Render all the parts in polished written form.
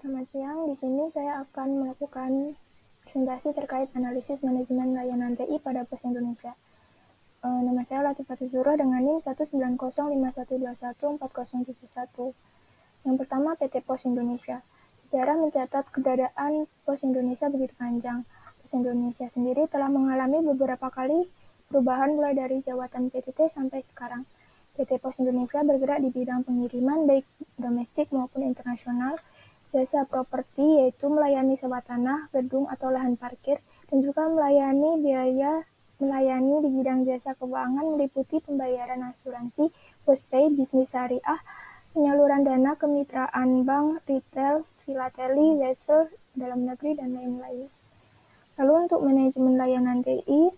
Selamat siang, di sini saya akan melakukan presentasi terkait analisis manajemen layanan TI pada Pos Indonesia. Nama saya Latifah Zura dengan NIM 19051214071. Yang pertama, PT Pos Indonesia. Sejarah mencatat keberadaan Pos Indonesia begitu panjang. Pos Indonesia sendiri telah mengalami beberapa kali perubahan mulai dari jabatan PTT sampai sekarang. PT Pos Indonesia bergerak di bidang pengiriman baik domestik maupun internasional, jasa properti yaitu melayani sewa tanah, gedung atau lahan parkir, dan juga melayani di bidang jasa keuangan meliputi pembayaran asuransi, postpay, bisnis syariah, penyaluran dana, kemitraan bank, retail, filateli, vessel, dalam negeri, dan lain-lain. Lalu untuk manajemen layanan TI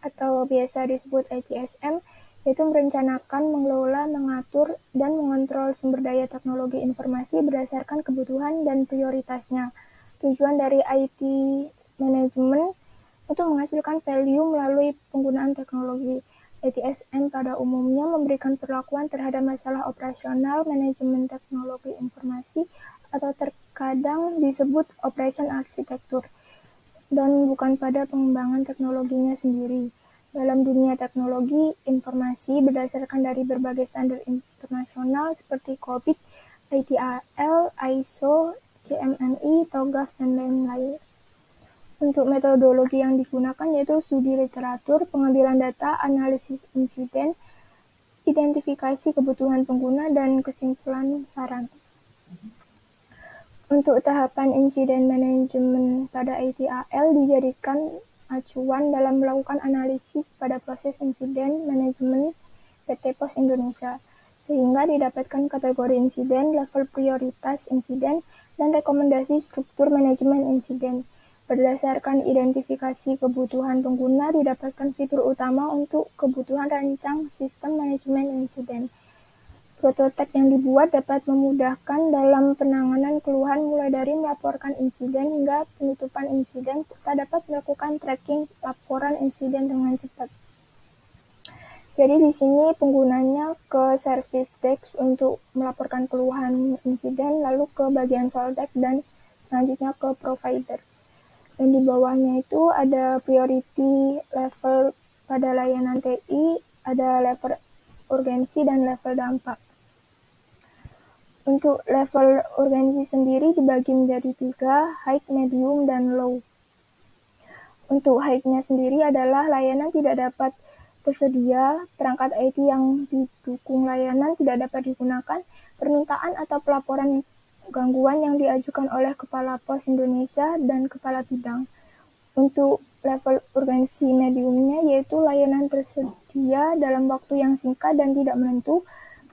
atau biasa disebut ITSM, yaitu merencanakan, mengelola, mengatur, dan mengontrol sumber daya teknologi informasi berdasarkan kebutuhan dan prioritasnya. Tujuan dari IT manajemen untuk menghasilkan value melalui penggunaan teknologi. ITSM pada umumnya memberikan perlakuan terhadap masalah operasional manajemen teknologi informasi atau terkadang disebut operation architecture, dan bukan pada pengembangan teknologinya sendiri. Dalam dunia teknologi informasi berdasarkan dari berbagai standar internasional seperti COBIT, ITIL, ISO, CMMI, TOGAF, dan lain-lain. Untuk metodologi yang digunakan yaitu studi literatur, pengambilan data, analisis insiden, identifikasi kebutuhan pengguna, dan kesimpulan saran. Untuk tahapan insiden manajemen pada ITIL dijadikan acuan dalam melakukan analisis pada proses insiden manajemen PT Pos Indonesia, sehingga didapatkan kategori insiden, level prioritas insiden, dan rekomendasi struktur manajemen insiden. Berdasarkan identifikasi kebutuhan pengguna, didapatkan fitur utama untuk kebutuhan rancang sistem manajemen insiden. Prototipe yang dibuat dapat memudahkan dalam penanganan keluhan mulai dari melaporkan insiden hingga penutupan insiden, serta dapat melakukan tracking laporan insiden dengan cepat. Jadi di sini penggunanya ke service desk untuk melaporkan keluhan insiden, lalu ke bagian fallback, dan selanjutnya ke provider. Dan di bawahnya itu ada priority level pada layanan TI, ada level urgensi dan level dampak. Untuk level urgensi sendiri dibagi menjadi 3, high, medium, dan low. Untuk high-nya sendiri adalah layanan tidak dapat tersedia, perangkat IT yang didukung layanan tidak dapat digunakan, permintaan atau pelaporan gangguan yang diajukan oleh Kepala Pos Indonesia dan Kepala Bidang. Untuk level urgensi mediumnya yaitu layanan tersedia dalam waktu yang singkat dan tidak menentu,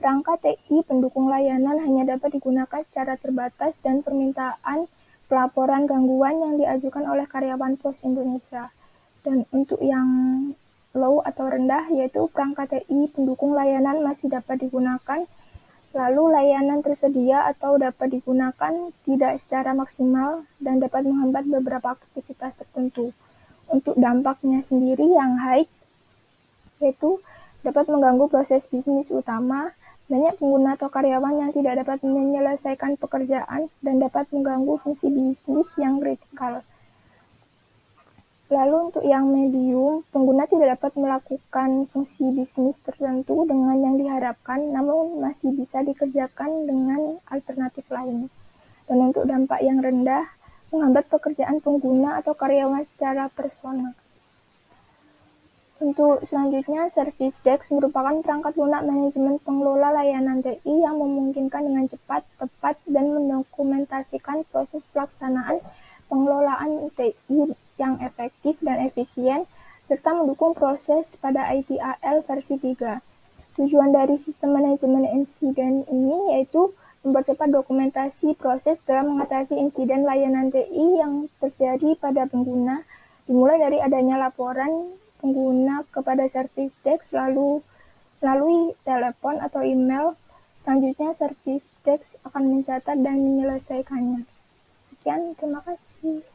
perangkat TI pendukung layanan hanya dapat digunakan secara terbatas, dan permintaan pelaporan gangguan yang diajukan oleh karyawan Pos Indonesia. Dan untuk yang low atau rendah yaitu perangkat TI pendukung layanan masih dapat digunakan, lalu layanan tersedia atau dapat digunakan tidak secara maksimal dan dapat menghambat beberapa aktivitas tertentu. Untuk dampaknya sendiri yang high yaitu dapat mengganggu proses bisnis utama, banyak pengguna atau karyawan yang tidak dapat menyelesaikan pekerjaan, dan dapat mengganggu fungsi bisnis yang kritikal. Lalu untuk yang medium, pengguna tidak dapat melakukan fungsi bisnis tertentu dengan yang diharapkan, namun masih bisa dikerjakan dengan alternatif lain. Dan untuk dampak yang rendah, menghambat pekerjaan pengguna atau karyawan secara personal. Untuk selanjutnya, service desk merupakan perangkat lunak manajemen pengelola layanan TI yang memungkinkan dengan cepat, tepat, dan mendokumentasikan proses pelaksanaan pengelolaan TI yang efektif dan efisien, serta mendukung proses pada ITIL versi 3. Tujuan dari sistem manajemen insiden ini yaitu mempercepat dokumentasi proses dalam mengatasi insiden layanan TI yang terjadi pada pengguna, dimulai dari adanya laporan pengguna kepada service desk, lalu melalui telepon atau email. Selanjutnya service desk akan mencatat dan menyelesaikannya. Sekian, terima kasih.